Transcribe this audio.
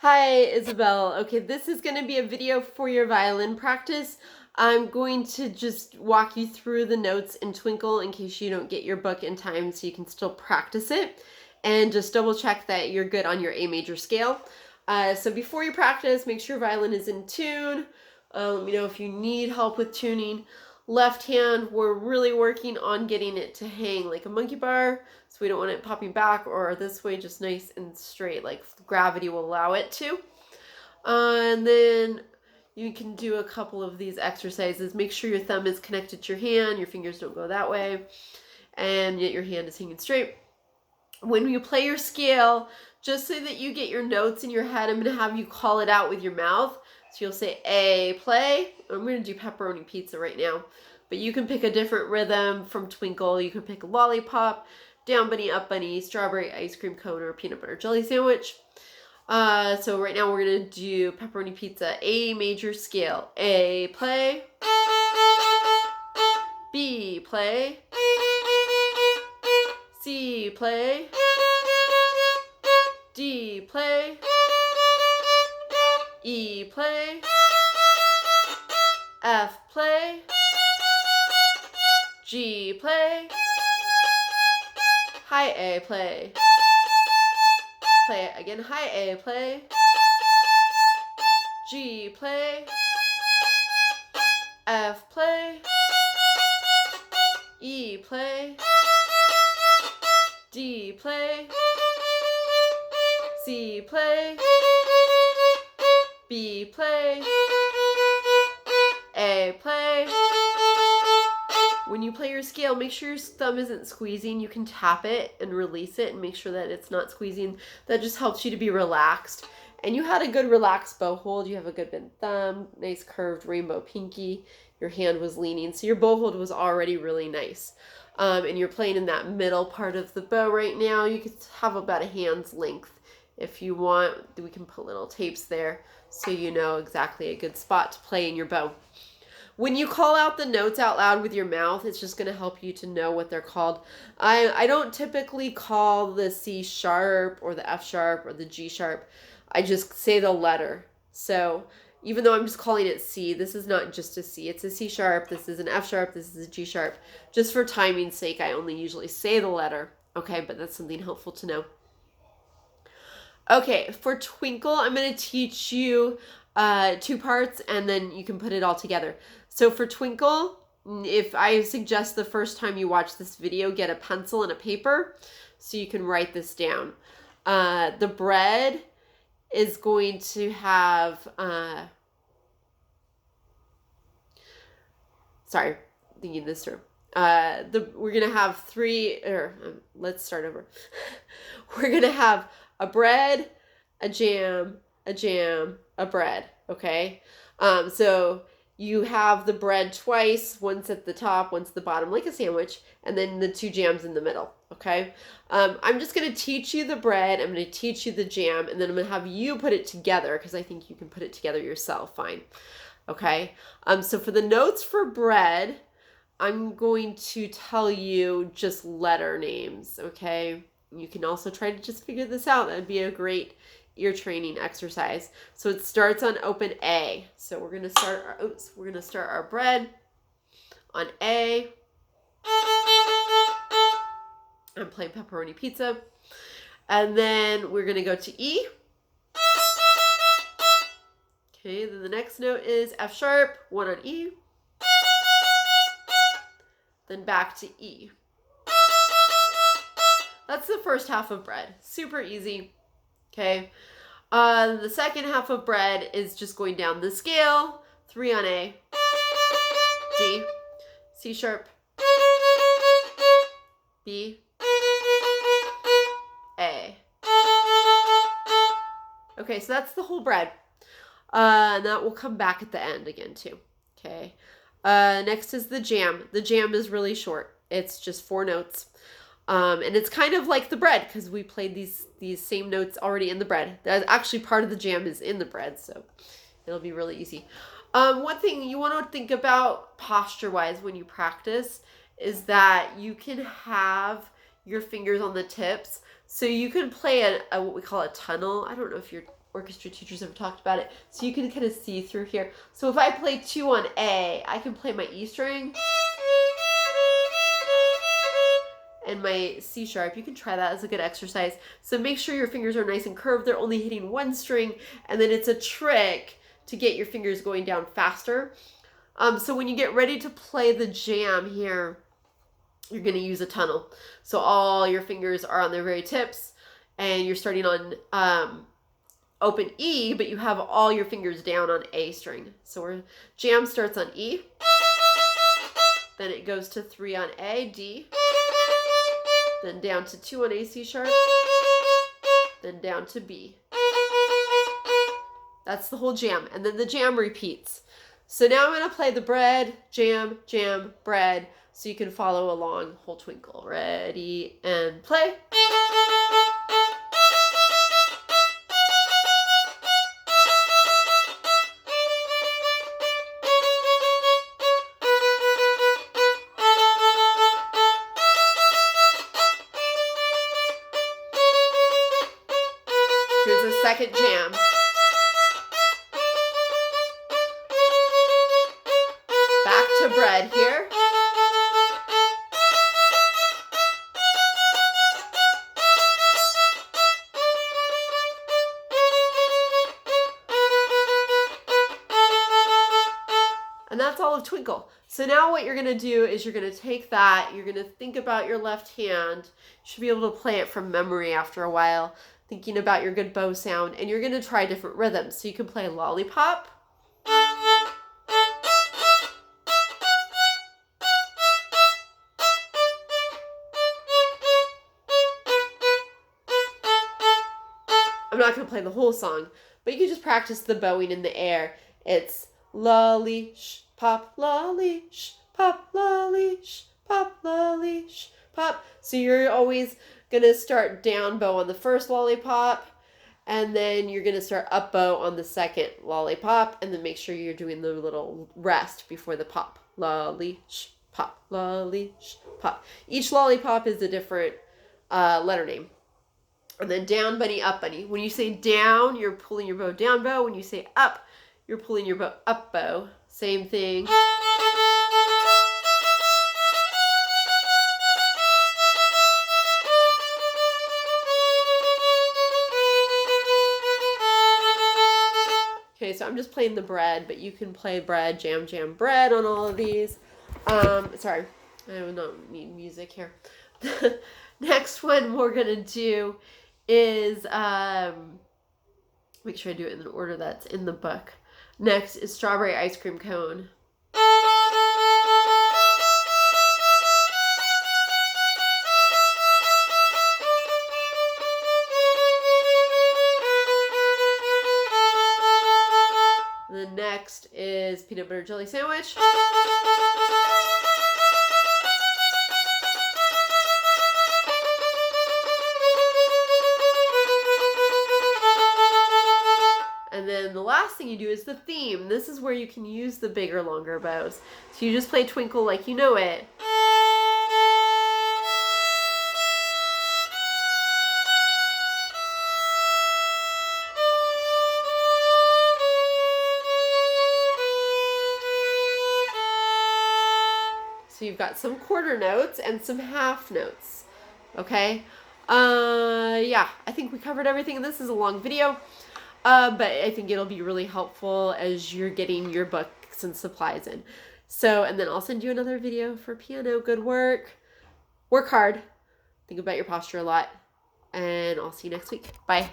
Hi, Isabelle. Okay, this is going to be a video for your violin practice. I'm going to just walk you through the notes in Twinkle in case you don't get your book in time so you can still practice it. And just double check that you're good on your A major scale. So before you practice, make sure your violin is in tune. Let me know if you need help with tuning. Left hand, we're really working on getting it to hang like a monkey bar, so we don't want it popping back or this way, just nice and straight, like gravity will allow it to. And then you can do a couple of these exercises. Make sure your thumb is connected to your hand, your fingers don't go that way, and yet your hand is hanging straight. When you play your scale, just so that you get your notes in your head, I'm going to have you call it out with your mouth. So you'll say A, play. I'm going to do pepperoni pizza right now. But you can pick a different rhythm from Twinkle. You can pick a lollipop, down bunny, up bunny, strawberry ice cream cone, or peanut butter jelly sandwich. So right now we're going to do pepperoni pizza, A major scale. A, play. B, play. C, play. D, play. E, play. F, play. G, play. High A, play. Play it again. High A, play. G, play. F, play. E, play. D, play. C, play. B, play. A, play. When you play your scale, make sure your thumb isn't squeezing. You can tap it and release it and make sure that it's not squeezing. That just helps you to be relaxed. And you had a good relaxed bow hold. You have a good bent thumb, nice curved rainbow pinky. Your hand was leaning, so your bow hold was already really nice. And you're playing in that middle part of the bow right now. You could have about a hand's length. If you want, we can put little tapes there so you know exactly a good spot to play in your bow. When you call out the notes out loud with your mouth, it's just going to help you to know what they're called. I don't typically call the C sharp or the F sharp or the G sharp. I just say the letter. So even though I'm just calling it C, this is not just a C. It's a C sharp. This is an F sharp. This is a G sharp. Just for timing's sake, I only usually say the letter. Okay, but that's something helpful to know. Okay, for Twinkle, I'm going to teach you two parts and then you can put it all together. So for Twinkle, if I suggest the first time you watch this video, get a pencil and a paper so you can write this down. The bread is going to have, sorry, thinking this through. We're going to have let's start over. We're going to have a bread, a jam, a bread, okay? So you have the bread twice, once at the top, once at the bottom, like a sandwich, and then the two jams in the middle, okay? I'm just going to teach you the bread, I'm going to teach you the jam, and then I'm going to have you put it together, because I think you can put it together yourself fine, okay? So for the notes for bread, I'm going to tell you just letter names, okay? You can also try to just figure this out. That'd be a great ear training exercise. So it starts on open A. So we're gonna start our bread on A. I'm playing pepperoni pizza. And then we're gonna go to E. Okay, then the next note is F sharp, one on E. Then back to E. That's the first half of bread. Super easy. Okay. The second half of bread is just going down the scale. 3 on A. D. C sharp. B. A. Okay, so that's the whole bread. And that will come back at the end again too. Okay. Next is the jam. The jam is really short. It's just 4 notes. And it's kind of like the bread because we played these same notes already in the bread. Actually, part of the jam is in the bread, so it'll be really easy. One thing you want to think about posture-wise when you practice is that you can have your fingers on the tips. So you can play a what we call a tunnel. I don't know if you're orchestra teachers have talked about it. So you can kind of see through here. So if I play 2 on A, I can play my E string and my C sharp. You can try that as a good exercise. So make sure your fingers are nice and curved. They're only hitting one string, and then it's a trick to get your fingers going down faster. So when you get ready to play the jam here, you're going to use a tunnel. So all your fingers are on their very tips, and you're starting on open E, but you have all your fingers down on A string. So our jam starts on E, then it goes to 3 on A, D, then down to 2 on A, C sharp, then down to B. That's the whole jam, and then the jam repeats. So now I'm going to play the bread, jam, jam, bread, so you can follow along whole twinkle. Ready, and play. Here's a second jam. Back to bread here. And that's all of Twinkle. So now what you're going to do is you're going to take that, you're going to think about your left hand. You should be able to play it from memory after a while, thinking about your good bow sound, and you're going to try different rhythms. So you can play lollipop. I'm not going to play the whole song, but you can just practice the bowing in the air. It's lolly, sh, pop, lolly, sh, pop, lolly, sh, pop, lolly, sh, pop. So you're always going to start down bow on the first lollipop, and then you're going to start up bow on the second lollipop, and then make sure you're doing the little rest before the pop. Lolly, sh, pop, lolly, sh, pop. Each lollipop is a different letter name. And then down bunny, up bunny. When you say down, you're pulling your bow down bow. When you say up, you're pulling your bow up bow. Same thing. Okay, so I'm just playing the bread, but you can play bread, jam, jam, bread on all of these. Sorry, I don't need music here. Next one we're gonna do is make sure I do it in the order that's in the book. Next is strawberry ice cream cone. And then next is peanut butter jelly sandwich. And then the last thing you do is the theme. This is where you can use the bigger, longer bows. So you just play Twinkle like you know it. So you've got some quarter notes and some half notes. Okay? Yeah, I think we covered everything. This is a long video. But I think it'll be really helpful as you're getting your books and supplies in. So, and then I'll send you another video for piano. Good work. Work hard. Think about your posture a lot. And I'll see you next week. Bye.